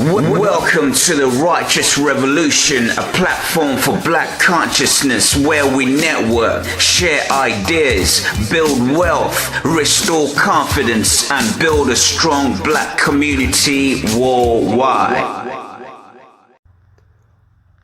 Welcome to the Righteous Revolution, a platform for black consciousness where we network, share ideas, build wealth, restore confidence, and build a strong black community worldwide.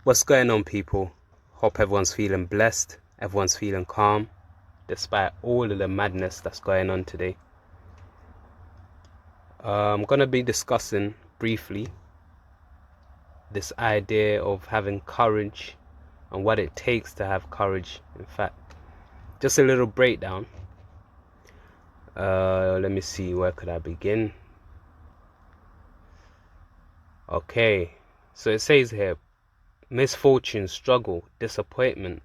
What's going on, people? Hope everyone's feeling blessed, everyone's feeling calm, despite all of the madness that's going on today. I'm going to be discussing briefly this idea of having courage and what it takes to have courage. In fact, just a little breakdown. Let me see, where could I begin? Okay, so it says here, misfortune, struggle, disappointment,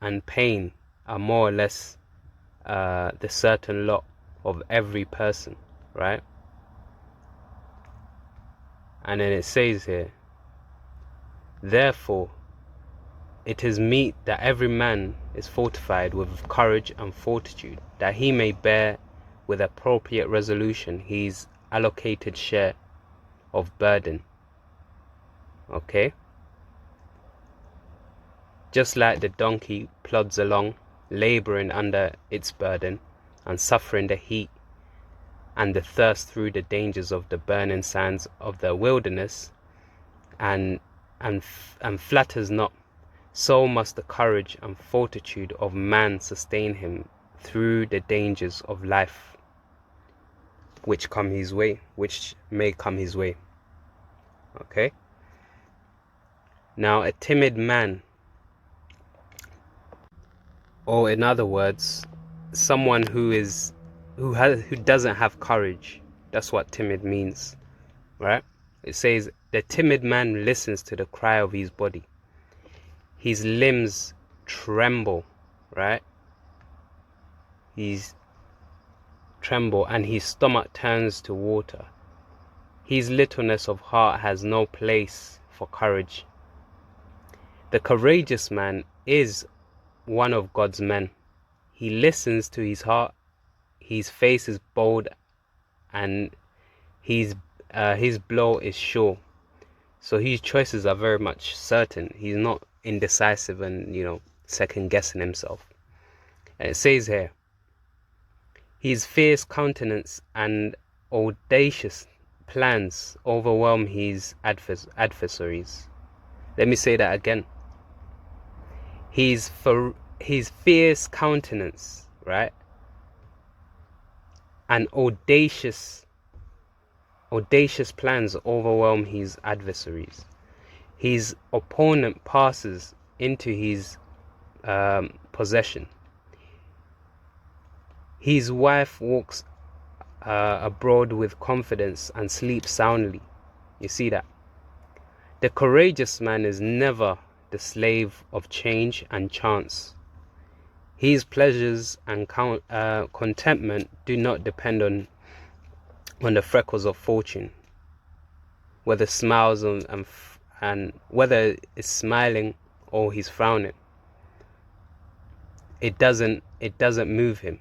and pain are more or less the certain lot of every person, right? And then it says here, therefore, it is meet that every man is fortified with courage and fortitude, that he may bear with appropriate resolution his allocated share of burden. Okay? Just like the donkey plods along, laboring under its burden, and suffering the heat and the thirst through the dangers of the burning sands of the wilderness, and flatters not, so must the courage and fortitude of man sustain him through the dangers of life which may come his way. Okay? Now, a timid man, or in other words, someone who doesn't have courage, that's what timid means, right? It says, the timid man listens to the cry of his body. His limbs tremble, right? He's tremble, and his stomach turns to water. His littleness of heart has no place for courage. The courageous man is one of God's men. He listens to his heart. His face is bold, and his blow is sure. So his choices are very much certain. He's not indecisive and, second guessing himself. And it says here, his fierce countenance and audacious plans overwhelm his adversaries. Let me say that again. His fierce countenance, right? And audacious plans overwhelm his adversaries. His opponent passes into his possession. His wife walks abroad with confidence and sleeps soundly. You see that? The courageous man is never the slave of change and chance. His pleasures and contentment do not depend on the freckles of fortune, whether smiles and whether it's smiling or he's frowning. It doesn't move him,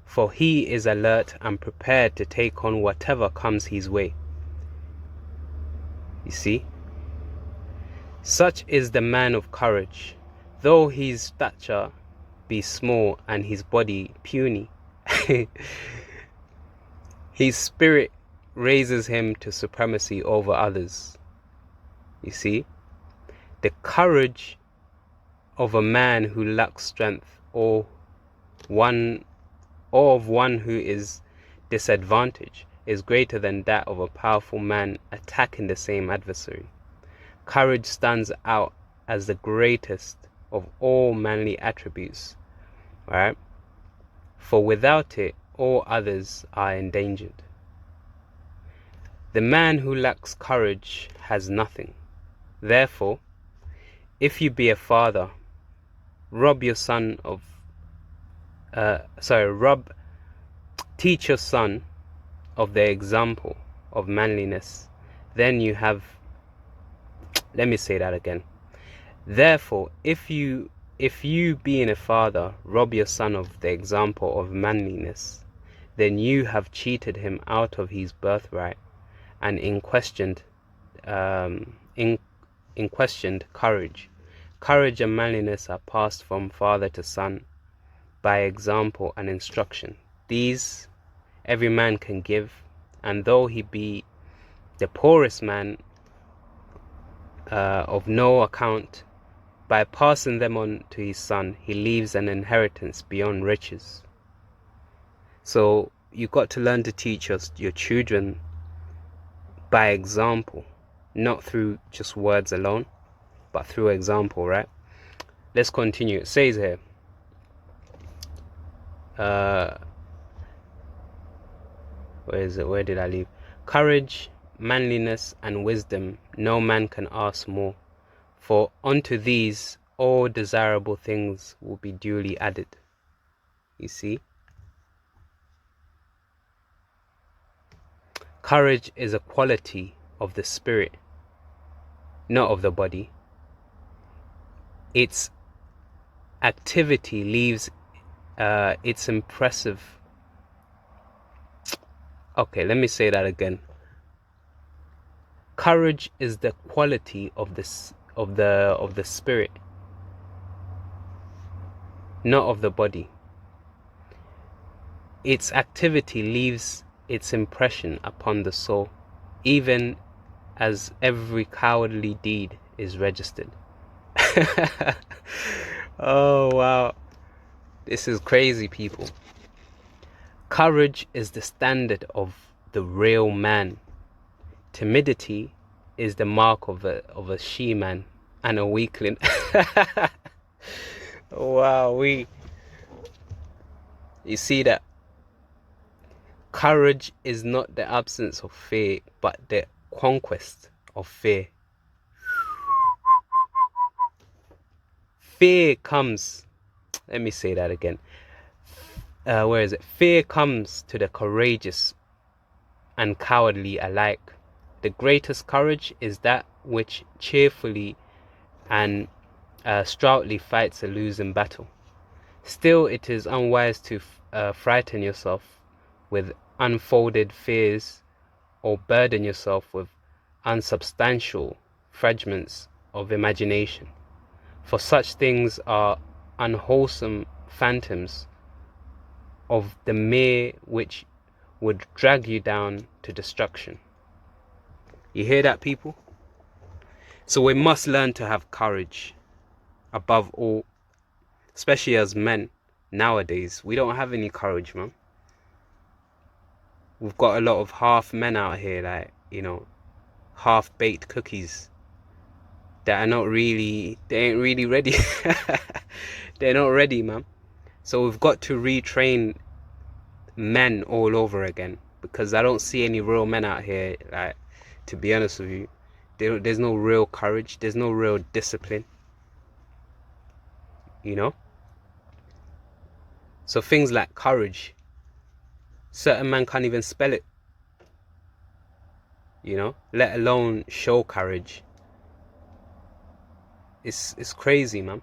for he is alert and prepared to take on whatever comes his way. You see? Such is the man of courage, though his stature be small and his body puny. His spirit raises him to supremacy over others. You see, the courage of a man who lacks strength, or of one who is disadvantaged, is greater than that of a powerful man attacking the same adversary. Courage stands out as the greatest of all manly attributes, right? For without it, all others are endangered. The man who lacks courage has nothing. Therefore, if you be a father, teach your son of the example of manliness. Then you have, let me say that again. Therefore, if you being a father, rob your son of the example of manliness, then you have cheated him out of his birthright and in questioned in questioned courage. Courage and manliness are passed from father to son by example and instruction. These every man can give, and though he be the poorest man of no account, by passing them on to his son, he leaves an inheritance beyond riches. So you got to learn to teach your children by example, not through just words alone, but through example, right? Let's continue. It says here, where is it? Where did I leave? Courage, manliness, and wisdom, no man can ask more. For unto these all desirable things will be duly added. You see? Courage is a quality of the spirit, not of the body. Its activity leaves its impressive. Okay, let me say that again. Courage is the quality of the spirit, not of the body. Its activity leaves its impression upon the soul, even as every cowardly deed is registered. Oh wow, this is crazy, people. Courage is the standard of the real man. Timidity is the mark of a she-man and a weakling. Wow, you see that? Courage is not the absence of fear, but the conquest of fear. Fear comes, let me say that again. Where is it? Fear comes to the courageous and cowardly alike. The greatest courage is that which cheerfully and stoutly fights a losing battle. Still, it is unwise to frighten yourself with unfolded fears or burden yourself with unsubstantial fragments of imagination. For such things are unwholesome phantoms of the mere which would drag you down to destruction. You hear that, people? So we must learn to have courage above all, especially as men. Nowadays, we don't have any courage, man. We've got a lot of half men out here, like, you know, half-baked cookies that are not really, they ain't really ready. They're not ready, man. So we've got to retrain men all over again, because I don't see any real men out here, like, to be honest with you. There's no real courage, there's no real discipline, you know. So things like courage, certain men can't even spell it, you know, let alone show courage. It's crazy, man.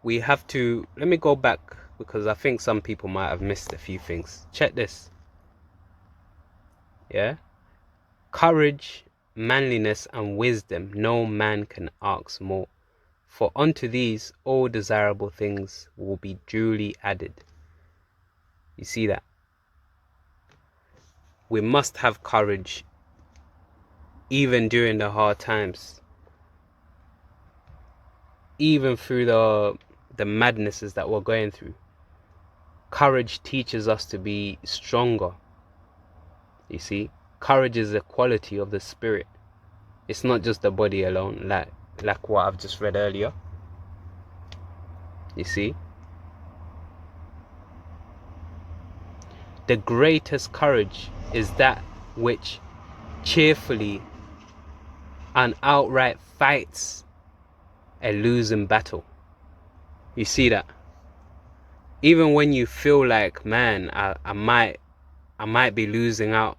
We have to, let me go back, because I think some people might have missed a few things. Check this. Yeah, courage, manliness, and wisdom, no man can ask more. For unto these all desirable things will be duly added. You see that? We must have courage even during the hard times, even through the madnesses that we're going through. Courage teaches us to be stronger. You see, courage is a quality of the spirit. It's not just the body alone, like what I've just read earlier. You see, the greatest courage is that which cheerfully and outright fights a losing battle. You see that? Even when you feel like, man, I might be losing out.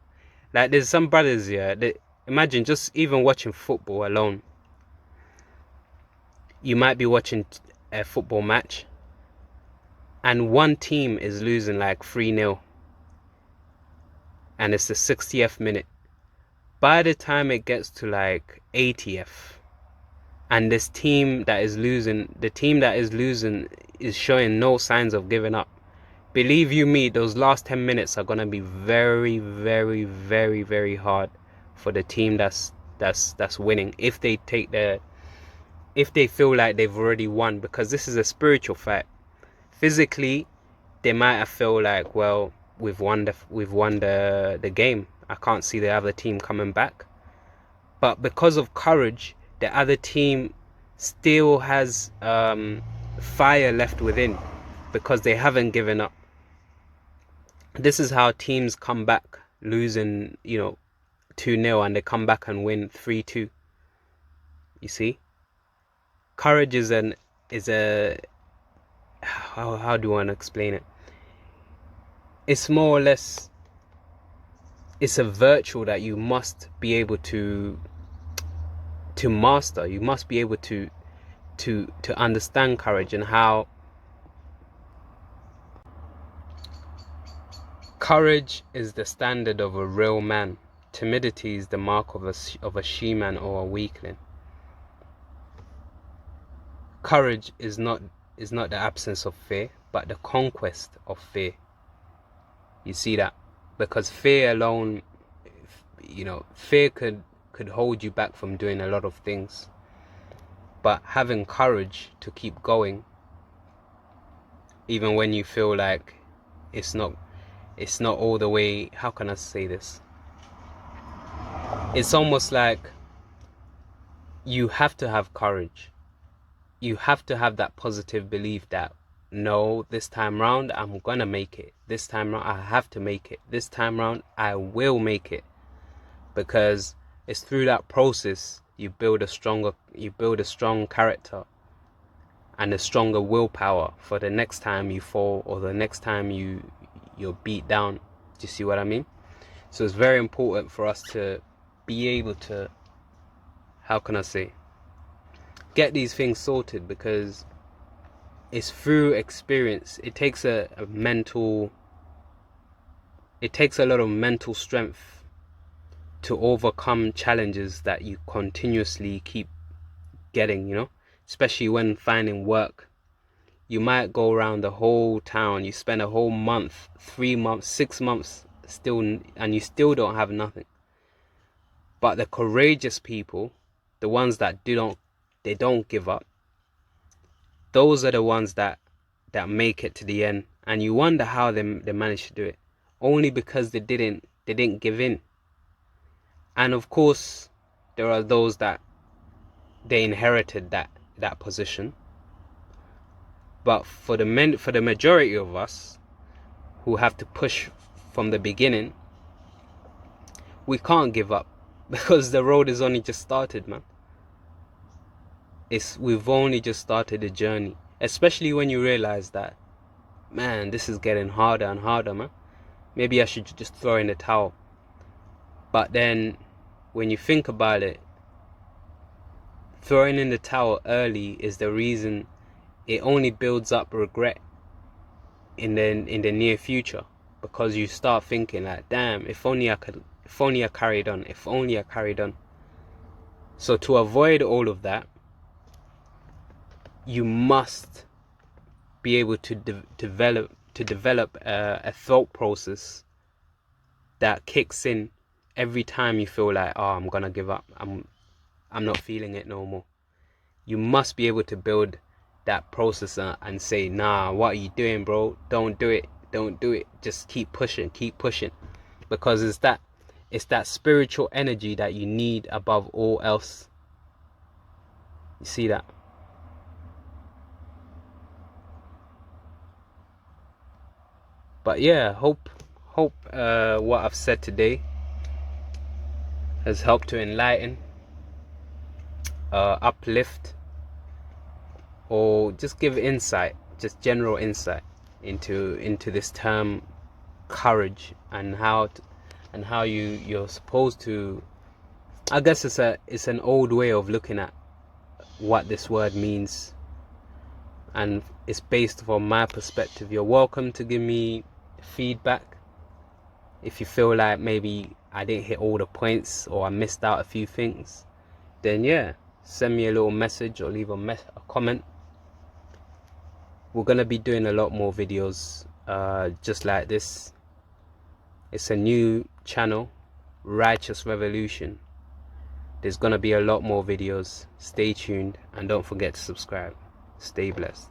Like, there's some brothers here that, imagine just even watching football alone. You might be watching a football match and one team is losing like 3-0, and it's the 60th minute, By the time it gets to like 80th, and the team that is losing is showing no signs of giving up, believe you me, those last 10 minutes are gonna be very, very, very, very hard for the team that's winning, if they feel like they've already won, because this is a spiritual fight. Physically, they might have felt like, well, we've won the game. I can't see the other team coming back. But because of courage, the other team still has fire left within, because they haven't given up. This is how teams come back losing, 2-0, and they come back and win 3-2. You see, courage is a how do I want to explain it? It's more or less, it's a virtue that you must be able to master. You must be able to understand courage, and how courage is the standard of a real man. Timidity is the mark of a she-man or a weakling. Courage is not the absence of fear, but the conquest of fear. You see that? Because fear alone, fear could hold you back from doing a lot of things. But having courage to keep going, even when you feel like it's not all the way, how can I say this? It's almost like you have to have courage. You have to have that positive belief that, no, this time round I'm gonna make it. This time round I have to make it. This time round I will make it. Because it's through that process you build a strong character and a stronger willpower for the next time you fall, or the next time you're beat down. Do you see what I mean? So it's very important for us to be able to, how can I say, get these things sorted, because it's through experience. It takes a lot of mental strength to overcome challenges that you continuously keep getting, especially when finding work. You might go around the whole town, you spend a whole month, 3 months, 6 months still, and you still don't have nothing. But the courageous people, the ones that don't give up, those are the ones that make it to the end. And you wonder how they managed to do it. Only because they didn't give in. And of course, there are those that they inherited that position. But for the majority of us who have to push from the beginning, we can't give up, because the road is only just started, man. We've only just started the journey. Especially when you realize that, man, this is getting harder and harder, man. Maybe I should just throw in the towel. But then when you think about it, throwing in the towel early is the reason. It only builds up regret in the near future, because you start thinking like, damn, if only I carried on. So to avoid all of that, you must be able to develop a thought process that kicks in every time you feel like, oh, I'm gonna give up, I'm not feeling it no more. You must be able to build that process and say, nah, what are you doing, bro? Don't do it. Just keep pushing. Because it's that spiritual energy that you need above all else. You see that? But yeah, hope what I've said today has helped to enlighten, uplift, or just give insight, just general insight into this term courage, and how you're supposed to. I guess it's an old way of looking at what this word means, and it's based from my perspective. You're welcome to give me feedback If you feel like maybe I didn't hit all the points or I missed out a few things, then yeah, send me a little message or leave a comment. We're gonna be doing a lot more videos just like this. It's a new channel, Righteous Revolution. There's gonna be a lot more videos. Stay tuned and don't forget to subscribe. Stay blessed.